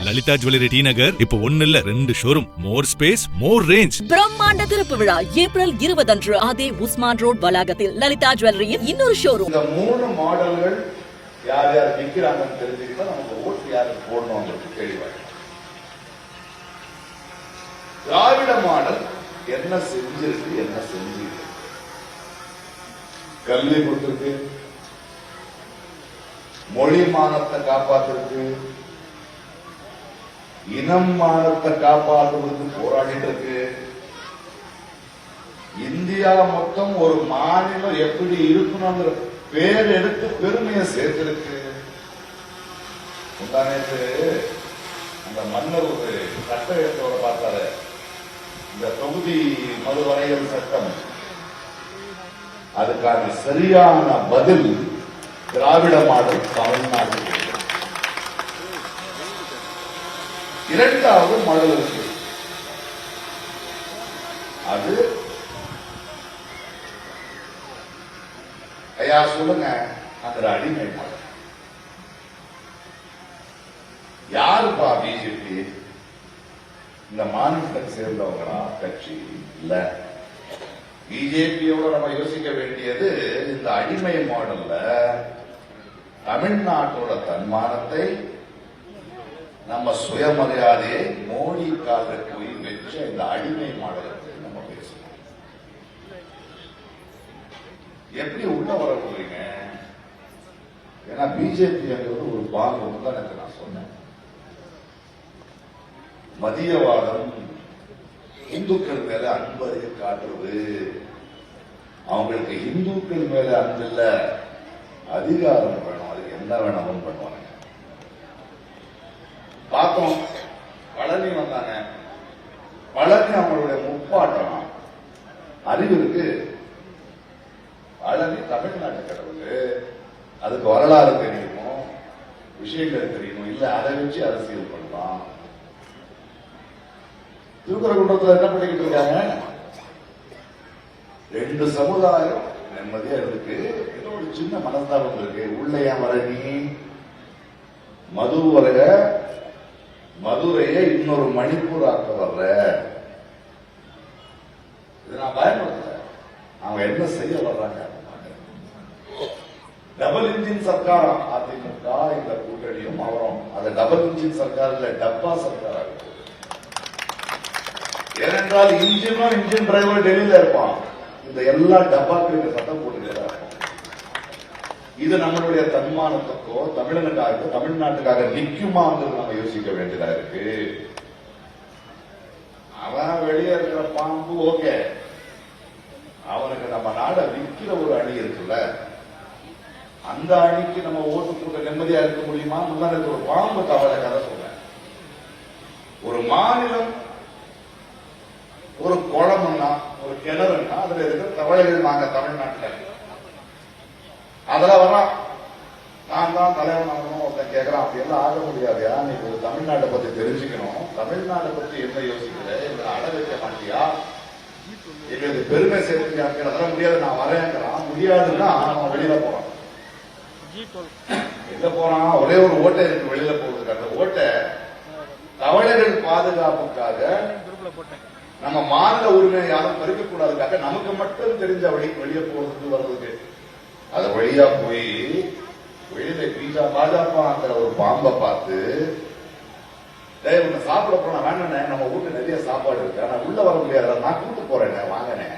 Lalitha jewellery T நகர் இப்போ 1 இல்ல 2 showroom, மோர் space, மோர் range. பிரம்மாண்ட திறப்பு விழா ஏப்ரல் 20 அன்று அதே உஸ்மான் ரோட் வளாகத்தில் லலிதா ஜுவல்லரியின் இன்னொரு ஷோரூம். இந்த 3 மாடல்கள் யார் யார் விற்கிறாங்கன்னு தெரிஞ்சுக்கிட்டா நமக்கு ஓட்டு யாருக்கு போடணும்ன்றது தெளிவாக. திராவிட மாடல் என்ன செஞ்சிருக்கு, என்ன செஞ்சிருக்கு? கல்வி கொடுத்திருக்கு, மொழி மானத்தை காப்பாத்திருக்கு, இனம் மானத்தை காப்பாற்றுவதற்கு போராடிட்டு இருக்கு. இந்தியா மொத்தம் ஒரு மாநிலம் எப்படி இருக்கணும்ங்கிற பேர் எடுத்து பெருமையை சேர்த்திருக்கு. முந்தானேற்று அந்த மன்னர் ஒரு சட்டத்தோட பார்த்தாரு, இந்த தொகுதி மறுவரையல் சட்டம், அதுக்கான சரியான பதில் திராவிட மாடல் தமிழ்நாடு. இரண்டாவது மாடல் இருக்கு, அது ஐயா சொல்லுங்க, அந்த அடிமை மாடல். யாருப்பா பிஜேபி? இந்த மாநிலத்தை சேர்ந்தவங்களா கட்சி? இல்ல. பிஜேபியோட நம்ம யோசிக்க வேண்டியது இந்த அடிமை மாடல்ல தமிழ்நாட்டோட தன்மானத்தை, நம்ம சுயமரியாதையை மோடி காலில் போய் வச்ச இந்த அடிமை மாடலுக்கு நம்ம பேசணும். எப்படி உள்ள வர போறீங்க? ஏன்னா பிஜேபி ஒரு பாகம் தான் எனக்கு நான் சொன்னேன். மதியவாதம், இந்துக்கள் மேல அன்பறிய காட்டுறது. அவங்களுக்கு இந்துக்கள் மேல அன்பு இல்ல, அதிகாரம் வேணும், அதுக்கு என்ன வேணாலும் பண்ணுவாங்க. பார்த்தோம், பழனி வந்தாங்க. பழனி அவங்களுடைய முப்பாட்டம் அறிவு இருக்கு. பழனி தமிழ்நாட்டு கடவுள், அதுக்கு வரலாறு தெரியணும், விஷயங்கள் தெரியணும். இல்ல அதை வச்சு அரசியல் பண்ணலாம். திருக்குறகுன்றத்தில் என்ன பண்ணிக்கிட்டு இருக்காங்க? 2 சமுதாயம் நிம்மதியா இருக்கு. ஒரு சின்ன மனஸ்தாபம் இருக்கு. உள்ளையா வர நீ மதுரையை இன்னொரு மணிப்பூர் ஆக்க வர்ற. இது நான் பயன்படுத்த. அவங்க என்ன செய்ய வர்றாங்க? டபுள் இன்ஜின் சர்க்கார் அதிமுக, இந்த கூட்டணியும் அவரும். அது டபுள் இன்ஜின் சர்க்கார் இல்ல, டப்பா சர்க்கார் ஆகும். ஏனென்றால் இன்ஜின் டிரைவர் டெல்லியில இருப்பான். இந்த எல்லா டப்பாக்களும் இந்த சட்டம் போட்டுதான் இருக்கும். இது நம்மளுடைய தன்மானத்துக்கோ தமிழனுக்காக தமிழ்நாட்டுக்காக நிக்குமாங்கிறது நம்ம யோசிக்க வேண்டியதா இருக்கு. அவன் வெளியே இருக்கிற பாம்பு ஓகே, அவனுக்கு நம்ம நாட விற்கிற ஒரு அணி இருக்குல்ல, அந்த அணிக்கு நம்ம ஓட்டு போட்டு நிம்மதியா இருக்க முடியுமா? முன்னாடி ஒரு பாம்பு தவளை கதை சொல்றேன். ஒரு மாநிலம் ஒரு குளம்னா, ஒரு கிணறுன்னா அதுல இருக்கிற தவளைகள் நாங்க தமிழ்நாட்டில் அதெல்லாம் வரா. நான் தான் தலைவன் ஆகணும் ஒருத்தன் கேட்கறான். அப்படி எல்லாம் ஆக முடியாதுயா. நீ ஒரு தமிழ்நாட்டை பத்தி தெரிஞ்சுக்கணும். தமிழ்நாட்டை பத்தி என்ன யோசிக்கிற? எங்களை அட வைக்க மாட்டியா? எங்களுக்கு பெருமை சேர்த்துக்கியா? அதெல்லாம் முடியாது, நான் வரேங்கிறான். முடியாதுன்னா அவன் வெளியில போறான். எங்க போறான்? ஒரே ஒரு ஓட்டை இருக்கு வெளியில போறதுக்கு. அந்த ஓட்டை தவளைகள் பாதுகாப்புக்காக, நம்ம மாநில உரிமையை யாரும் பறிக்க கூடாதுக்காக, நமக்கு மட்டும் தெரிஞ்ச வெளியே போறதுக்கு வர்றதுக்கு. அது வழியா போய் வெளியில பாஜக ஒரு பாம்பை பார்த்து, உன்னை சாப்பிட போனா வேணே, நம்ம வீட்டுல நிறைய சாப்பாடு இருக்கு, ஆனா உள்ள வர முடியாது, நான் கூட்டு போறேன், வாங்கினேன்,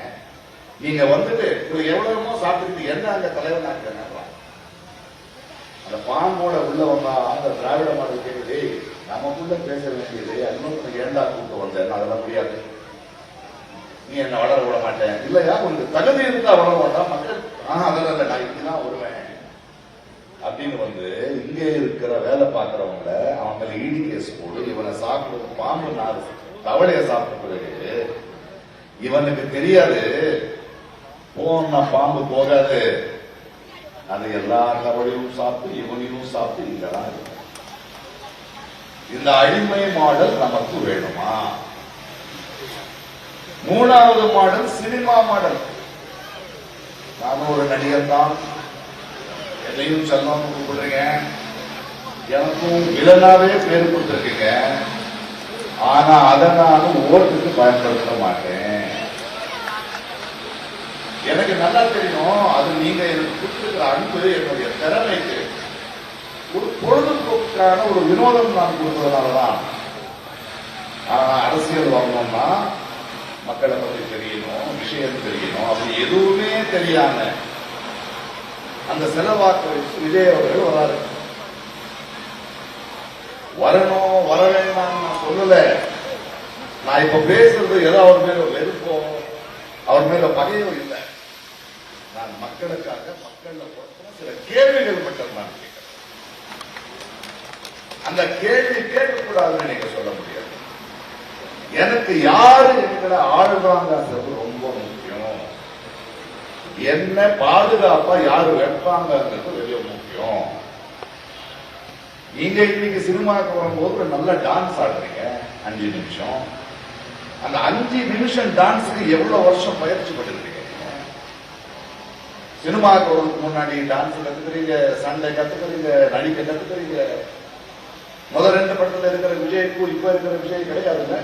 நீங்க வந்துட்டு எவ்வளவுமோ சாப்பிட்டு என்ன அங்க தலைவன் ஆக்கிறேன். அந்த பாம்போட உள்ள வந்தா அந்த திராவிட மாடல் கேட்குது, நமக்குள்ள பேச வேண்டியது இன்னொரு ஏண்டா கூட்டு வந்தேன், அதெல்லாம் முடியாது, நீ என்ன வளர விட மாட்டேன். இல்லையா, உங்களுக்கு தகுதி இருந்தா வளர மாட்டான் மக்கள். அதெல்லாம் இல்லை, நான் இப்படிதான் வருவேன் அப்படின்னு வந்து இங்கே இருக்கிற வேலை பார்க்கிறவங்கள அவங்க ஈடி கேஸ் போடு. இவனை சாப்பிடுறது பாம்பு நாடு தவளைய சாப்பிட்ட பிறகு இவனுக்கு தெரியாது போன பாம்பு போகாது, அது எல்லா தவளையும் சாப்பிட்டு இவனையும் சாப்பிட்டு இங்கதான் இருக்கு. இந்த அடிமை மாடல் நமக்கு வேணுமா? 3வது மாடல் சினிமா மாடல். நான் ஒரு நடிகர் தான், எதையும் செல்லம் கூப்பிடுறீங்க, எனக்கும் வில்லனாவே பேர் கொடுத்துருக்கீங்க. ஆனா அதை நான் ஓட்டுக்கு பயன்படுத்த மாட்டேன். எனக்கு நல்லா தெரியும், அது நீங்க எனக்கு கொடுத்துருக்கிற அன்பு என்னுடைய திறமைக்கு ஒரு பொழுதுபோக்கான ஒரு வினோதம் நான் கொடுத்ததுனாலதான். அரசியல் வரணும்னா மக்களை பத்தி தெரியணும், விஷயம் தெரியணும். அப்படி எதுவுமே தெரியாம அந்த செலவாக்க வச்சு விஜய் அவர்கள் வராரு. வரணும் வர வேண்டாம் நான் சொல்லல. நான் இப்ப பேசுறது ஏதோ அவர் மேல வெறுப்போ அவர் மேல பகையோ இல்லை. நான் மக்களுக்காக மக்கள் சில கேள்விகள் மட்டும் நான் கேட்கிறேன். அந்த கேள்வி கேட்கக்கூடாதுன்னு நீங்க சொல்ல முடியாது. எனக்கு யாரு எங்களை ஆளுதாங்கிறது ரொம்ப முக்கியம். என்ன பாதுகாப்பா யாரு வைப்பாங்கிறது பெரிய முக்கியம். நீங்க இன்னைக்கு சினிமாவுக்கு வரும்போது ஒரு நல்ல டான்ஸ் ஆடுறீங்க 5 நிமிஷம். அந்த 5 நிமிஷம் டான்ஸுக்கு எவ்வளவு வருஷம் பயிற்சி பண்ணிருக்கீங்க? சினிமாவுக்கு வரதுக்கு முன்னாடி டான்ஸ் கத்துக்கிறீங்க, சண்டை கத்துக்கிறீங்க, நடிக்க கத்துக்கிறீங்க. முதல் 2 படத்துல இருக்கிற விஜய்க்கு இப்ப இருக்கிற விஜய் கிடையாதுங்க.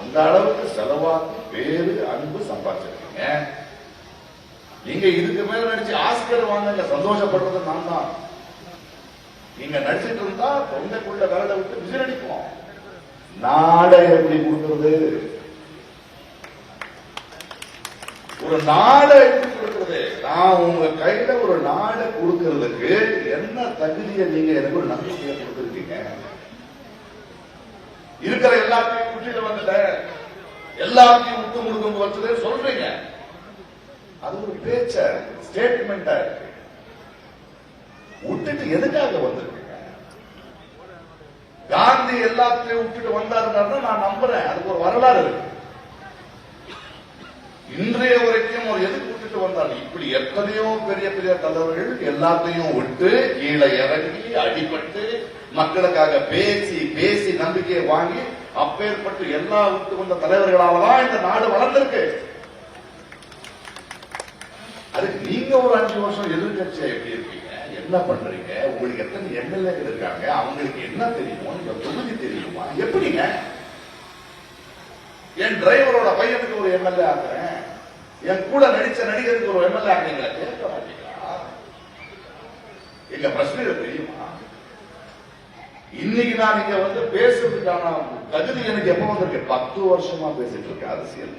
அந்த அளவுக்கு செலவாக்கி பேரு அன்பு சம்பாதிச்சிருக்கீங்க. நீங்க இதுக்கு மேல நடிச்சு ஆஸ்கர் வாங்க சந்தோஷப்படுறது நான் தான். நீங்க நடிச்சிட்டு இருந்தா தொண்டைக்குள்ள விரலை விட்டு விசில் அடிப்போம். நாடை எப்படி கொடுக்கிறது? ஒரு நாடை எப்படி கொடுக்கிறது? நான் உங்க கையில ஒரு நாடை கொடுக்கிறதுக்கு என்ன தகுதியை நீங்க எனக்கு ஒரு நம்பிக்கையை கொடுத்திருக்கீங்க? இருக்கிற எல்லாத்தையும் குட்டியில வந்துட்ட, எல்லாத்தையும் முத்து முடுக்கம் வச்சதே சொல்றீங்க. அது ஒரு பேச்ச ஸ்டேட்மெண்டா இருக்கு. விட்டுட்டு எதுக்காக வந்திருக்கீங்க? காந்தி எல்லாத்தையும் விட்டுட்டு வந்தாருன்னா நான் நம்புறேன். அதுக்கு ஒரு வரலாறு இருக்கு. இன்றைய வரைக்கும் ஒரு எதுக்கு விட்டுட்டு வந்தாங்க? இப்படி எத்தனையோ பெரிய பெரிய தலைவர்கள் எல்லாத்தையும் விட்டு கீழே இறங்கி அடிபட்டு மக்களுக்காக பேசி பேசி நம்பிக்கையை வாங்கி அப்பேற்பட்டு எல்லா விட்டு வந்த தலைவர்களாலதான் இந்த நாடு வளர்ந்திருக்கு. அதுக்கு நீங்க ஒரு 5 வருஷம் எதிர்கட்சியா எப்படி இருக்கீங்க? என்ன பண்றீங்க? உங்களுக்கு எத்தனை எம்எல்ஏக்கள் இருக்காங்க? அவங்களுக்கு என்ன தெரியுமோ? இந்த தொகுதி தெரியுமா? எப்படிங்க? என் டிரைவரோட பையனுக்கு ஒரு எம்எல்ஏ ஆக்குறேன், என் கூட நடிச்ச நடிகருக்கு ஒரு எம்எல்ஏ ஆக்குறீங்களா? கேட்க மாட்டீங்களா? எங்க பிரச்சனை தெரியுமா? இன்னைக்கு நான் இங்க வந்து பேசுறதுக்கான தகுதி எனக்கு எப்ப வந்திருக்கு? 10 வருஷமா பேசிட்டு இருக்கேன் அரசியல்.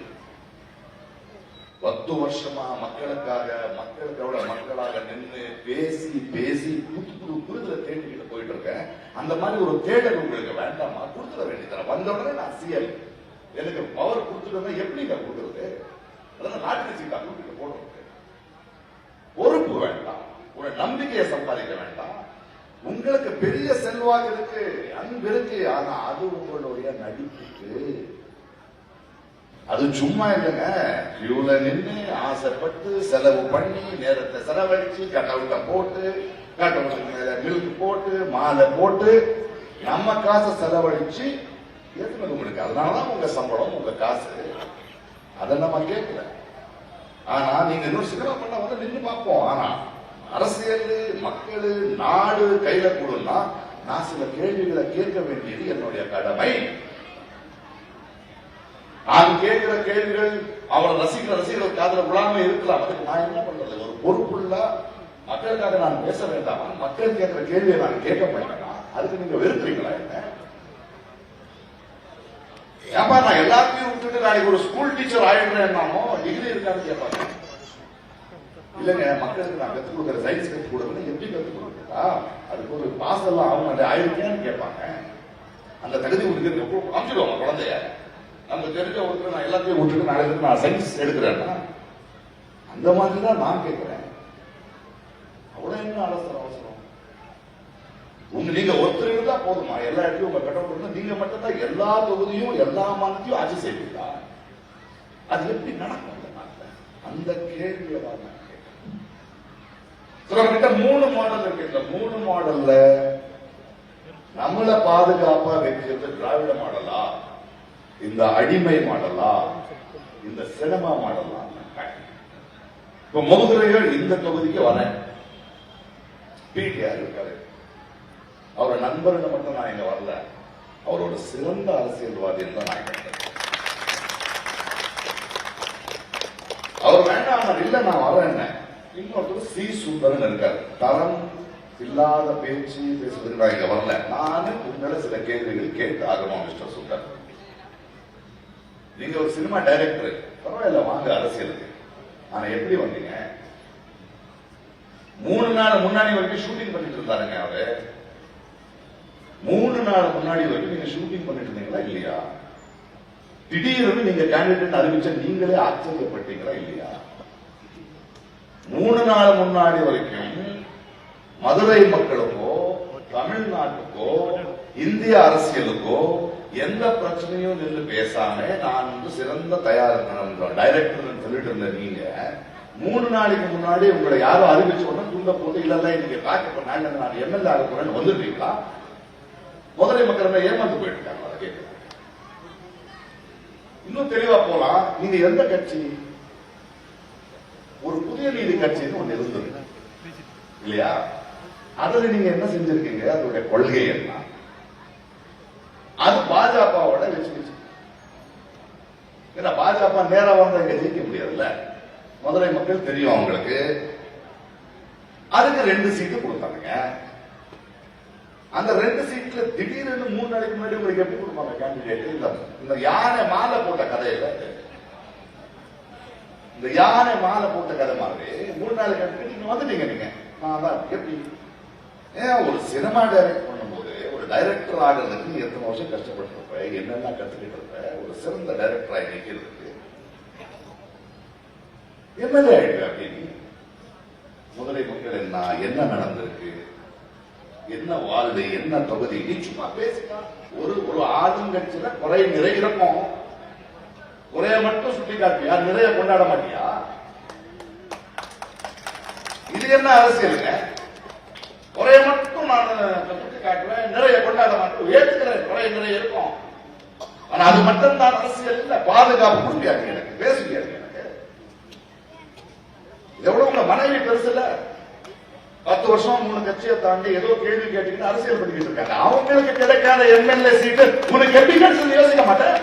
10 வருஷமா மக்களுக்காக மக்களுக்கோட மக்களாக நின்று பேசி பேசி புது புது புரிதலை தேடிக்கிட்டு போயிட்டு இருக்கேன். அந்த மாதிரி ஒரு தேடல் உங்களுக்கு வேண்டாமா? கொடுத்துட வேண்டியதான? வந்த உடனே நான் சிஎல் எனக்கு பவர் கொடுத்துட்டு எப்படிங்க கொடுக்குறது? அதான் நாட்டு சீட்டா கூட்டிட்டு போடுறது. பொறுப்பு வேண்டாம், ஒரு நம்பிக்கையை சம்பாதிக்க வேண்டாம். உங்களுக்கு பெரிய செல்வாக்கு இருக்கு, அன்பு இருக்கு. ஆனா அது உங்களுடைய நடிப்புக்கு. அது சும்மா இல்லைங்க. கியூல நின்று ஆசைப்பட்டு செலவு பண்ணி நேரத்தை செலவழிச்சு கட் அவுட்ட போட்டு கட் அவுட்டுக்கு மேல மில்க் போட்டு மாலை போட்டு நம்ம காசை செலவழிச்சு ஏற்றுமதி உங்களுக்கு. அதனாலதான் உங்க சம்பளம் உங்க காசு. அதை நம்ம கேட்கல. ஆனா நீங்க இன்னொரு சினிமா பண்ண வந்து நின்று பார்ப்போம். ஆனா அரசியல் மக்கள் நாடு கையில கூடுனா நான் சில கேள்விகளை கேட்க வேண்டியது என்னுடைய கடமை. நான் கேட்கிற கேள்விகள் அவர் ரசிகர்கள் காதல விழாம இருக்கலாம். அதுக்கு நான் என்ன பண்றது? ஒரு பொறுப்புள்ள மக்களுக்காக நான் பேச வேண்டாமா? மக்கள் கேட்கிற கேள்வியை நான் கேட்க மாட்டேனா? அதுக்கு நீங்க வெறுக்கிறீங்களா? என்ன ஏப்பா நான் எல்லாத்தையும் விட்டுட்டு நாளைக்கு ஒரு ஸ்கூல் டீச்சர் ஆயிடுறேன்னாமோ டிகிரி இருக்கான்னு கேட்பாங்க. இல்லைங்க, மக்களுக்கு நான் கற்றுக் கொடுக்குற சயின்ஸ் கற்றுக் கொடுக்கணும். எப்படி கற்றுக் கொடுக்குறா? அதுக்கு ஒரு பாஸ் எல்லாம் ஆகும் ஆயிருக்கேன்னு கேட்பாங்க. அந்த தகுதி கொடுக்கிறது அமைச்சிடுவாங்க குழந்தைய. நம்ம தெரிஞ்ச ஒருத்தர் நான் எல்லாத்தையும் விட்டுட்டு நாளைக்கு நான் சயின்ஸ் எடுக்கிறேன்னா அந்த மாதிரி தான் நான் கேட்கிறேன். அவ்வளவு என்ன அவசரம்? நீங்க ஒருத்தர் இருந்தா போதுமா? எல்லா இடத்தையும் உங்க கடவுள் நீங்க மட்டும் தான் எல்லா தொகுதியும் எல்லா மாநிலத்தையும் ஆட்சி செய்வீங்களா? அது எப்படி நடக்கும்? அந்த கேள்வியை தான் நான் கேட்கிறேன். கிட்ட 3 மாடல் இருக்கு. இந்த 3 மாடல்ல நம்மள பாதுகாப்பா வைக்கிறது திராவிட மாடலா, இந்த அடிமை மாடலா, இந்த சினிமா மாடலா? இப்ப மதுரைகள் இந்த தொகுதிக்கு வரேன். பிடிஆர் இருக்காரு, அவரோட நண்பர்கள் மட்டும் நான் இங்க வரல, அவரோட சிறந்த அரசியல்வாதி என்று நான் கண்டேன். அவர் வேண்டாம் இல்ல நான் வரேன். இன்னொருத்தர் சி சுந்தரன் இருக்காரு. தரம் இல்லாத பேச்சு பேசுவதற்கு நான் இங்க வரல. நானு உங்களை சில கேள்விகள் கேட்டு ஆகணும். மிஸ்டர் சுந்தர், நீங்க ஒரு சினிமா டைரக்டர், பரவாயில்ல வாங்க அரசியலுக்கு. ஆனா எப்படி வந்தீங்க? 3 நாள் முன்னாடி வரைக்கும் ஷூட்டிங் பண்ணிட்டு இருந்தாருங்க அவரு. 3 நாள் முன்னாடி வரைக்கும் நீங்க ஷூட்டிங் பண்ணிட்டு இருந்தீங்களா இல்லையா? திடீர்னு நீங்க கேண்டிடேட் அறிவிச்ச நீங்களே ஆச்சரியப்பட்டீங்களா இல்லையா? 3 நாள் முன்னாடி வரைக்கும் மதுரை மக்களுக்கோ தமிழ்நாட்டுக்கோ இந்திய அரசியலுக்கோ எந்த பிரச்சனையும் நின்று பேசாம நான் சிறந்த டைரக்டர் சொல்லிட்டு இருந்த நீங்க 3 நாளைக்கு முன்னாடி உங்களை யாரும் அறிவிச்ச உடனே துண்ட போட்டு இல்ல நீங்க காக்க பண்ணாங்க நான் எம்எல்ஏ ஆக போறேன்னு வந்துருக்கீங்களா? மதுரை மக்கள் ஏமாந்து போயிட்டு அதை கேட்க. இன்னும் தெளிவா போலாம். நீங்க எந்த கட்சி? ஒரு புதிய நீதி கட்சின்னு ஒண்ணு இருந்தது இல்லையா? அதுல நீங்க என்ன செஞ்சிருக்கீங்க? அதோட கொள்கை என்ன? அது பாஜகவோட வச்சு ஏன்னா பாஜக நேரா வந்து இங்க ஜெயிக்க முடியாதுல்ல. மதுரை மக்கள் தெரியும் அவங்களுக்கு. அதுக்கு 2 சீட்டு கொடுத்தாங்க. அந்த 2 சீட்ல திடீர்னு 3 நாளைக்கு முன்னாடி உங்களுக்கு எப்படி கொடுப்பாங்க கேண்டிடேட்? இந்த யானை மாலை போட்ட கதையில, இந்த யானை மாலை போட்ட கதை மாதிரி 3 நாளைக்கு நீங்க வந்துட்டீங்க. நீங்க நான் தான் எப்படி ஏன் ஒரு சினிமா டைரக்ட் பண்ணும்போது ஒரு டைரக்டர் ஆகிறதுக்கு நீ எத்தனை வருஷம் கஷ்டப்பட்டிருப்ப, என்னென்ன கத்துக்கிட்டு இருப்ப, ஒரு சிறந்த டைரக்டரா நிற்கிறதுக்கு எம்எல்ஏ ஆயிடுற அப்படின்னு. மதுரை மக்கள் என்ன நடந்திருக்கு, என்ன வாழ்வு, என்ன தொகுதி, நீ சும்மா பேசிக்கலாம். ஒரு ஆளுங்கட்சியில குறை நிறை இருக்கும். குறைய மட்டும் சுட்டி காட்டியா, நிறைய கொண்டாட மாட்டியா? இது என்ன அரசியலுங்க? குறைய மட்டும் நான் சுட்டி காட்டுவேன், நிறைய கொண்டாட மாட்டேன். ஏற்றுக்கிறேன், குறை நிறைய இருக்கும். ஆனா அது மட்டும் தான் அரசியல் இல்ல. பாதுகாப்பு கொடுப்பியாங்க எனக்கு, பேசுவியாங்க எனக்கு. எவ்வளவு உங்க மனைவி பெருசு இல்ல? 10 வருஷம் 3 கட்சியை தாண்டி ஏதோ கேள்வி கேட்டுக்கிட்டு அரசியல் பண்ணிக்கிட்டு இருக்காங்க. அவங்களுக்கு கிடைக்காத எம்எல்ஏ சீட்டு உனக்கு எப்படி கிடைச்சது யோசிக்க மாட்டேன்.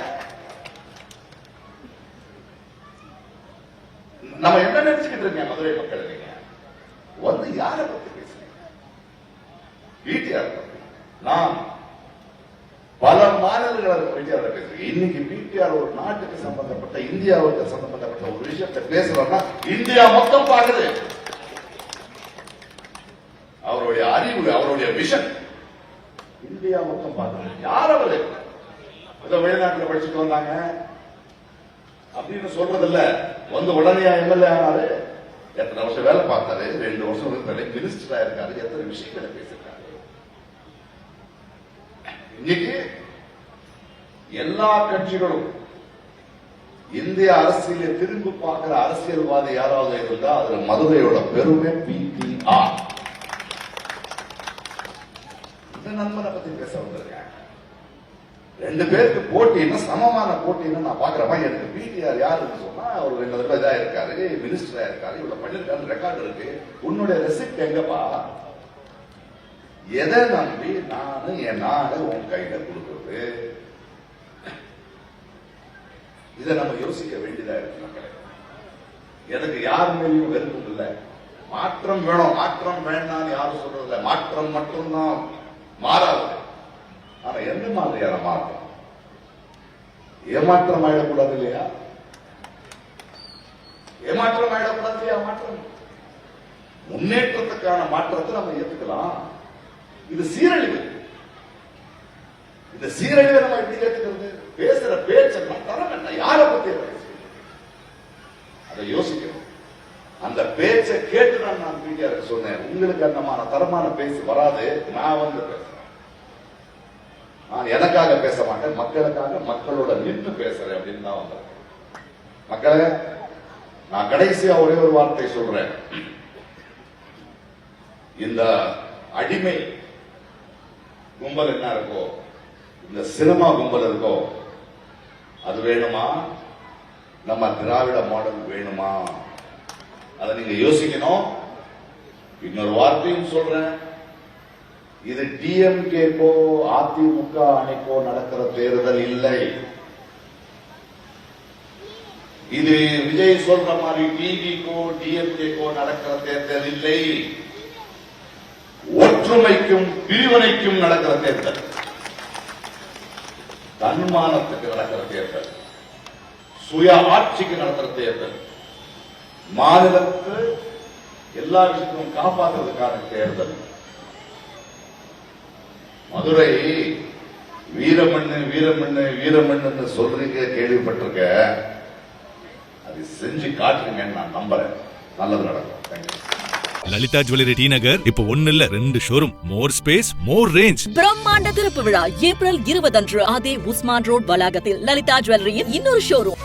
நம்ம என்ன நினைச்சுக்கிட்டு இருக்கீங்க மதுரை மக்கள்? நீங்க வந்து யாரை பத்தி பேசுறீங்க? பிடிஆர் பத்தி. நான் பல மாநிலங்களை பிடிஆர் பேசுறேன். இன்னைக்கு பிடிஆர் ஒரு நாட்டுக்கு சம்பந்தப்பட்ட, இந்தியாவுக்கு சம்பந்தப்பட்ட ஒரு விஷயத்தை பேசுறோம்னா இந்தியா மொத்தம் பாக்குது. அவருடைய அறிவு, அவருடைய விஷன் இந்தியா மொத்தம் பாக்குது. யார் அவர்? ஏதோ வெளிநாட்டில் படிச்சுட்டு வந்தாங்க அப்படின்னு சொல்றது இல்ல. வந்து உடனே எம்எல்ஏ ஆனாரு. எத்தனை வருஷம் வேலை பார்த்தாரு, 2 வருஷம் இருந்தாரு, மினிஸ்டரா இருக்காரு, எத்தனை விஷயங்களை பேசிருக்காரு. இன்னைக்கு எல்லா கட்சிகளும் இந்திய அரசியலை திரும்பி பார்க்கிற அரசியல்வாதி யாராவது இருந்தா அதுல மதுரையோட பெருமை பிடிஆர். இந்த நண்பனை பத்தி பேச வந்திருக்கேன். 2 பேருக்கு போட்டின்னா, சமமான போட்டின்னு நான் பாக்குறேன். எனக்கு பிடிஆர் யாருன்னு சொன்னா அவர் 2 தடவை இதா இருக்காரு, மினிஸ்டரா இருக்காரு, இவ்வளவு பண்ணிருக்காரு, ரெக்கார்டு இருக்கு. உன்னுடைய ரெசிப்ட் எங்கப்பா? எதை நம்பி நானு என் நாடு உன் கையில கொடுக்குறது? இதை நம்ம யோசிக்க வேண்டியதா இருக்கு மக்களே. எனக்கு யார் மேலேயும் வெறுப்பும் இல்லை. மாற்றம் வேணும், மாற்றம் வேண்டாம் யாரும் சொல்றது இல்லை. மாற்றம் மட்டும்தான் மாறாது. ஆனா எந்த மாதிரியான மாற்றம்? ஏமாற்றம் ஆயிடக்கூடாது இல்லையா? ஏமாற்றம் ஆயிடக்கூடாது இல்லையா? மாற்றம், முன்னேற்றத்துக்கான மாற்றத்தை நம்ம ஏத்துக்கலாம். இது சீரழிவு. இந்த சீரழிவை நம்ம எப்படி ஏத்துக்கிறது? பேசுற பேச்செல்லாம் தரம் என்ன? யாரை பத்தி பேசுறீங்க? அதை யோசிக்கணும். அந்த பேச்சை கேட்டுதான் நான் பிடிஆர் சொன்னேன், உங்களுக்கு அந்த தரமான பேச்சு வராது, நான் வந்து பேசுறேன். நான் எனக்காக பேச மாட்டேன், மக்களுக்காக, மக்களோட நின்று பேசுறேன் அப்படின்னு தான் வந்தேன். மக்களே, நான் கடைசியா ஒரே ஒரு வார்த்தை சொல்றேன். இந்த அடிமை கும்பல் என்ன இருக்கோ, இந்த சினிமா கும்பல் இருக்கோ, அது வேணுமா? நம்ம திராவிட மாடல் வேணுமா? அதை நீங்க யோசிக்கணும். இன்னொரு வார்த்தையும் சொல்றேன், இது டிஎம்கேக்கோ அதிமுக அணிக்கோ நடக்கிற தேர்தல் இல்லை. இது விஜய் சொல்ற மாதிரி டிவிக்கோ டிஎம்கேக்கோ நடக்கிற தேர்தல் இல்லை. ஒற்றுமைக்கும் பிரிவினைக்கும் நடக்கிற தேர்தல், தன்மானத்துக்கு நடக்கிற தேர்தல், சுய ஆட்சிக்கு நடக்கிற தேர்தல், மாநிலத்தை எல்லா விஷயத்தையும் காப்பாற்றுறதுக்கான தேர்தல். மதுரை வீரமண்ணு வீரமண்ணு வீரமண்ணு சொல்றீங்க, கேள்விப்பட்டிருக்க. அது செஞ்சு காட்டுறீங்கன்னு நான் நம்புறேன். நல்லது நடக்கும். தேங்க்யூ. லலிதா ஜுவல்லரி டி நகர் இப்போ 1 இல்ல 2 ஷோரூம். மோர் ஸ்பேஸ், மோர் ரேஞ்ச். பிரம்மாண்ட திறப்பு விழா ஏப்ரல் 20 அன்று அதே உஸ்மான் ரோட் வளாகத்தில் லலிதா ஜுவல்லரியின் இன்னொரு ஷோரூம்.